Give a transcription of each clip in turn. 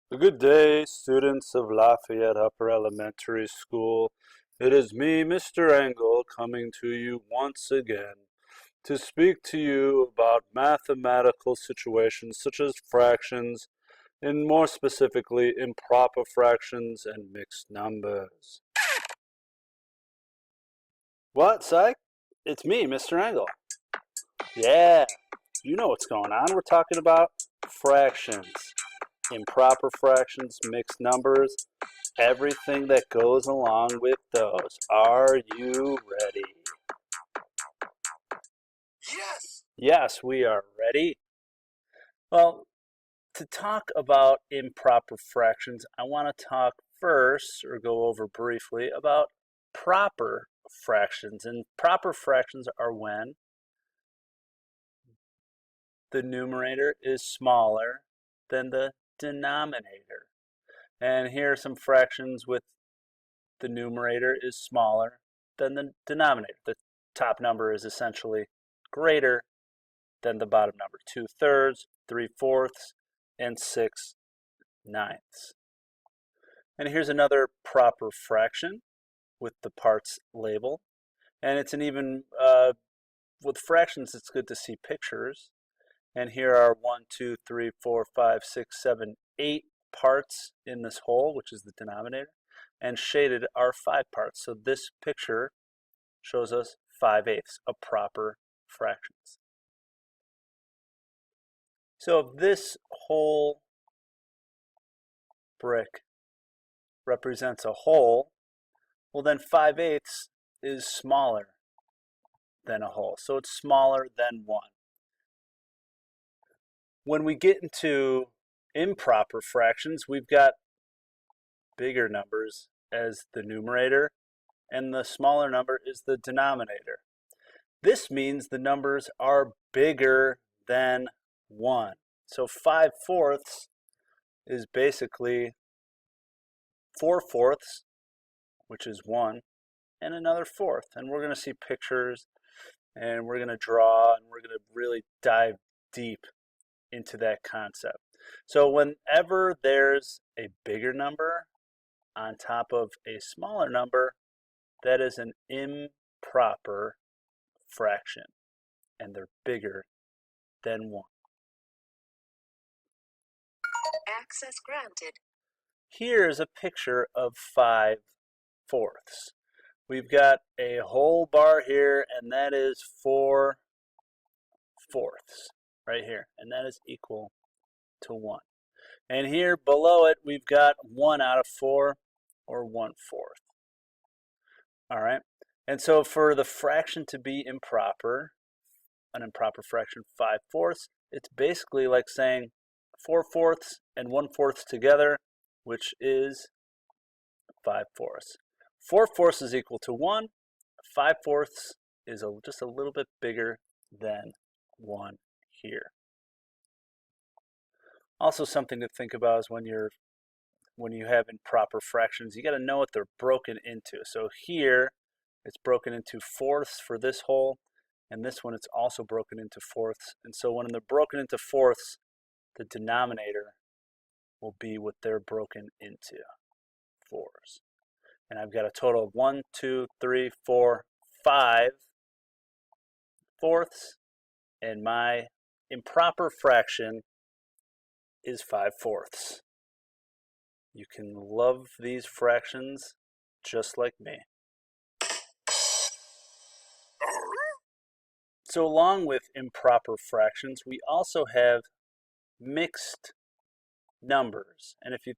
Good day, students of Lafayette Upper Elementary School. It is me, Mr. Engel, coming to you once again to speak to you about mathematical situations such as fractions, and more specifically, improper fractions and mixed numbers. What, Psych? It's me, Mr. Engel. Yeah, you know what's going on. We're talking about fractions, improper fractions, mixed numbers, everything that goes along with those. Are you ready? Yes! Yes, we are ready. Well, to talk about improper fractions, I want to talk first, or go over briefly, about proper fractions. And proper fractions are when the numerator is smaller than the denominator. And here are some fractions with the numerator is smaller than the denominator. The top number is essentially greater than the bottom number. 2/3, 3/4, and 6/9. And here's another proper fraction with the parts label. And it's an even, with fractions, it's good to see pictures. And here are 1, 2, 3, 4, 5, 6, 7, 8 parts in this whole, which is the denominator. And shaded are 5 parts. So this picture shows us 5/8 of proper fractions. So if this whole brick represents a whole, well then 5/8 is smaller than a whole. So it's smaller than 1. When we get into improper fractions, we've got bigger numbers as the numerator, and the smaller number is the denominator. This means the numbers are bigger than 1. So 5/4 is basically 4/4, which is 1, and another fourth. And we're going to see pictures, and we're going to draw, and we're going to really dive deep into that concept. So whenever there's a bigger number on top of a smaller number, that is an improper fraction, and they're bigger than 1. Access granted. Here's a picture of 5/4. We've got a whole bar here, and that is 4/4 right here, and that is equal to 1. And here below it, we've got 1/4, or 1/4. All right, and so for the fraction to be improper, an improper fraction 5/4, it's basically like saying 4/4 and 1/4 together, which is 5/4. 4/4 is equal to 1. 5/4 is just a little bit bigger than 1 here. Also, something to think about is when you have improper fractions, you got to know what they're broken into. So here, it's broken into fourths for this whole, and this one it's also broken into fourths. And so when they're broken into fourths, the denominator will be what they're broken into, 4s. And I've got a total of 1, 2, 3, 4, 5 fourths, and my improper fraction is 5/4. You can love these fractions just like me. So along with improper fractions, we also have mixed numbers. And if you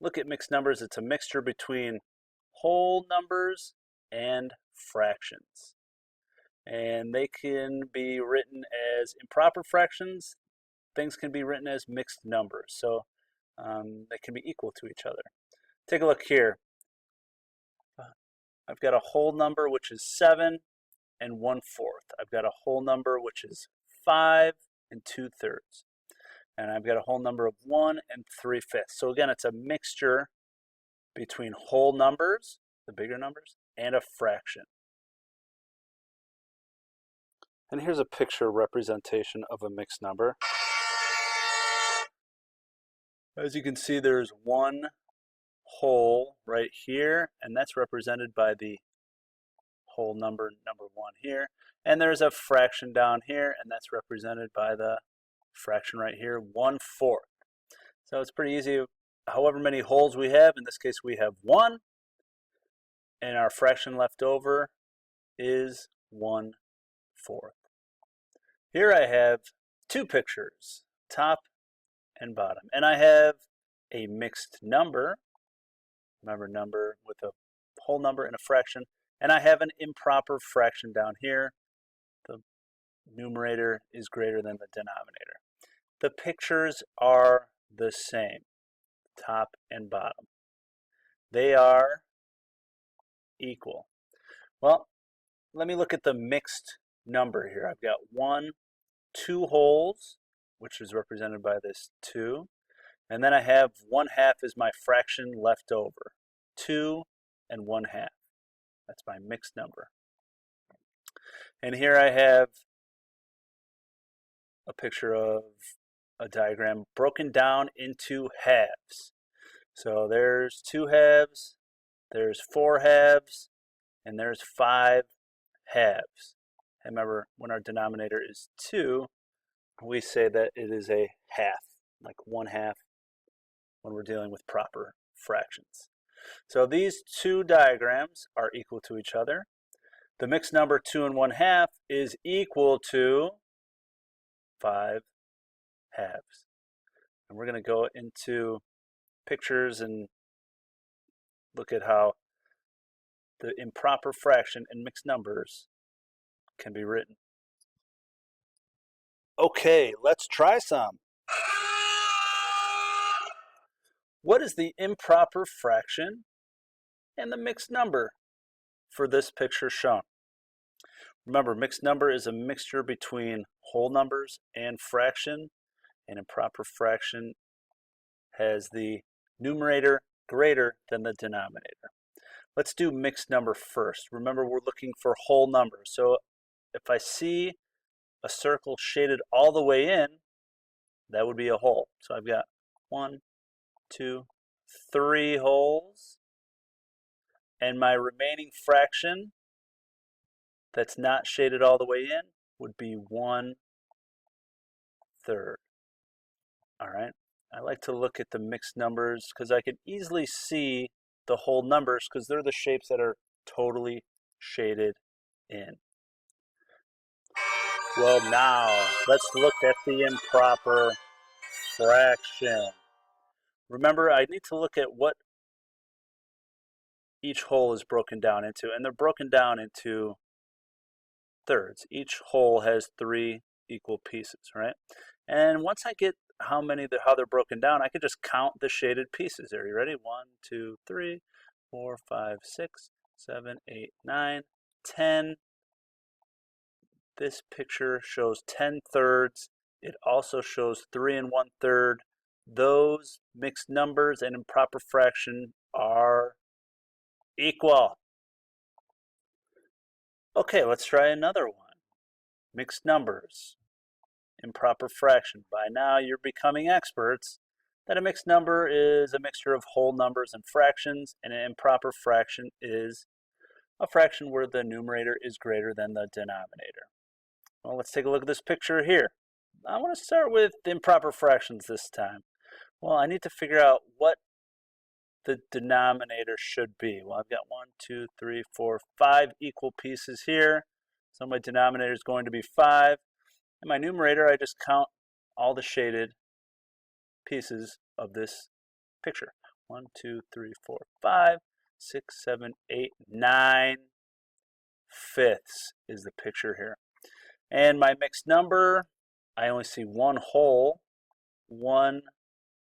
look at mixed numbers, it's a mixture between whole numbers and fractions. And they can be written as improper fractions. Things can be written as mixed numbers. So they can be equal to each other. Take a look here. I've got a whole number, which is 7 and 1/4. I've got a whole number, which is 5 and 2/3. And I've got a whole number of 1 and 3/5. So again, it's a mixture between whole numbers, the bigger numbers, and a fraction. And here's a picture representation of a mixed number. As you can see, there's one whole right here, and that's represented by the whole number 1 here. And there's a fraction down here, and that's represented by the fraction right here, 1/4. So it's pretty easy. However many wholes we have, in this case we have 1, and our fraction left over is 1/4. Here I have two pictures, top and bottom, and I have a mixed number, remember number with a whole number and a fraction, and I have an improper fraction down here. The numerator is greater than the denominator. The pictures are the same, top and bottom. They are equal. Well, let me look at the mixed number here. I've got 2 wholes, which is represented by this 2. And then I have 1/2 is my fraction left over. 2 and 1/2. That's my mixed number. And here I have a picture of a diagram broken down into halves. So there's 2 halves, there's 4 halves, and there's 5 halves. And remember, when our denominator is 2, we say that it is a half, like 1/2 when we're dealing with proper fractions. So these two diagrams are equal to each other. The mixed number 2 and 1/2 is equal to 5 halves. And we're going to go into pictures and look at how the improper fraction and mixed numbers can be written. Okay, let's try some. What is the improper fraction and the mixed number for this picture shown? Remember, mixed number is a mixture between whole numbers and fraction, and improper fraction has the numerator greater than the denominator. Let's do mixed number first. Remember, we're looking for whole numbers. So if I see a circle shaded all the way in, that would be a whole. So I've got 1, 2, 3 wholes. And my remaining fraction that's not shaded all the way in would be 1/3. All right. I like to look at the mixed numbers because I can easily see the whole numbers because they're the shapes that are totally shaded in. Well, now let's look at the improper fraction. Remember, I need to look at what each whole is broken down into, and they're broken down into thirds. Each whole has 3 equal pieces, right? And once I get how they're broken down, I can just count the shaded pieces. Are you ready? 1, 2, 3, 4, 5, 6, 7, 8, 9, 10. This picture shows 10 thirds. It also shows 3 and 1/3. Those mixed numbers and improper fraction are equal. Okay, let's try another one. Mixed numbers, improper fraction. By now you're becoming experts that a mixed number is a mixture of whole numbers and fractions, and an improper fraction is a fraction where the numerator is greater than the denominator. Well, let's take a look at this picture here. I want to start with improper fractions this time. Well, I need to figure out what the denominator should be. Well, I've got 1, 2, 3, 4, 5 equal pieces here. So my denominator is going to be 5. And my numerator, I just count all the shaded pieces of this picture. 1, 2, 3, 4, 5, 6, 7, 8, 9 fifths is the picture here. And my mixed number, I only see one whole, one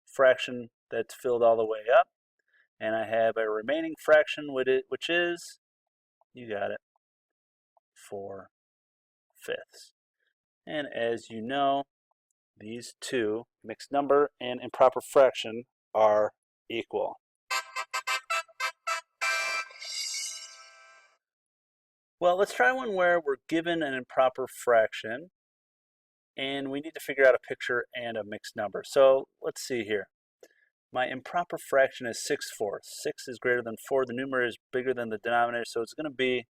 fraction that's filled all the way up. And I have a remaining fraction with it, which is, you got it, 4 fifths. And as you know, these two, mixed number and improper fraction, are equal. Well, let's try one where we're given an improper fraction and we need to figure out a picture and a mixed number. So let's see here. my improper fraction is 6/4. 6 is greater than 4. The numerator is bigger than the denominator, so it's going to be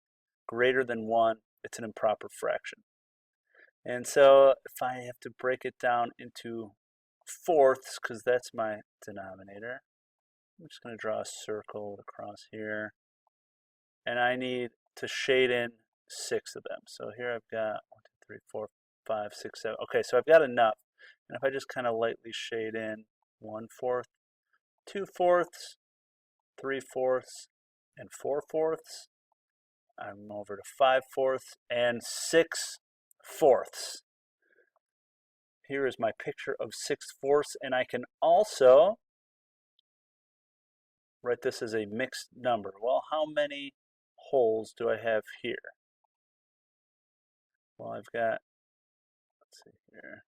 greater than 1. It's an improper fraction. And so if I have to break it down into fourths, because that's my denominator, I'm just going to draw a circle across here. And I need to shade in 6 of them. So here I've got 1, 2, 3, 4, 5, 6, 7. Okay, so I've got enough. And if I just kind of lightly shade in 1/4, 2/4, 3/4, and 4/4, I'm over to 5/4 and 6/4. Here is my picture of 6/4, and I can also write this as a mixed number. Well, how many holes do I have here? Well, I've got, let's see here.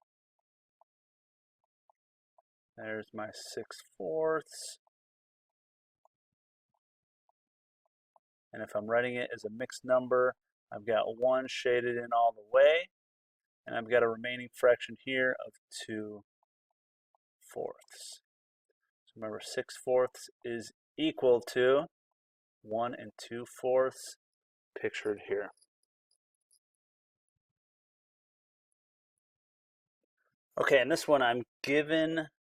There's my 6/4. And if I'm writing it as a mixed number, I've got 1 shaded in all the way, and I've got a remaining fraction here of 2/4. So remember, 6/4 is equal to 1 2/4 pictured here. Okay, in this one I'm given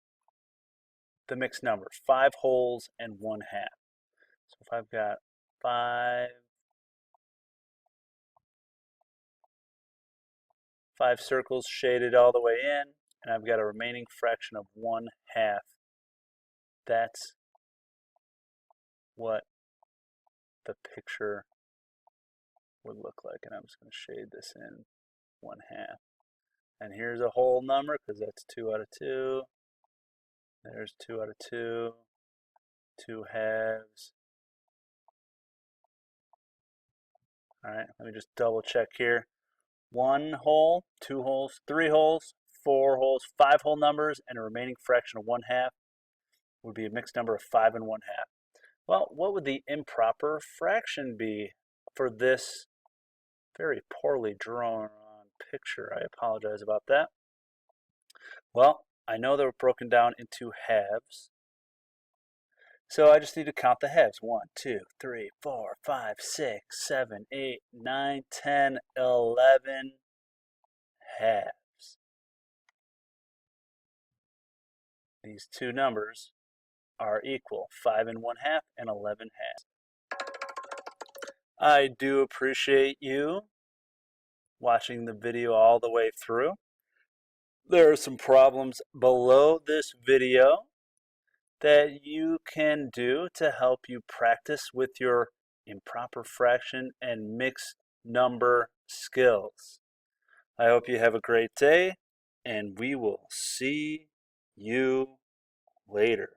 the mixed number, 5 wholes and 1/2. So if I've got 5 circles shaded all the way in, and I've got a remaining fraction of 1/2, that's what the picture would look like. And I'm just going to shade this in 1/2. And here's a whole number because that's 2 out of 2. There's 2 out of 2. 2 halves. All right, let me just double check here. 1 hole, 2 holes, 3 holes, 4 holes, 5 whole numbers, and a remaining fraction of 1/2 would be a mixed number of 5 and 1/2. Well, what would the improper fraction be for this very poorly drawn picture? I apologize about that. Well, I know they were broken down into halves. So I just need to count the halves. 1, 2, 3, 4, 5, 6, 7, 8, 9, 10, 11 halves. These two numbers are equal, 5 and 1/2 and 11 halves. I do appreciate you watching the video all the way through. There are some problems below this video that you can do to help you practice with your improper fraction and mixed number skills. I hope you have a great day, and we will see you later.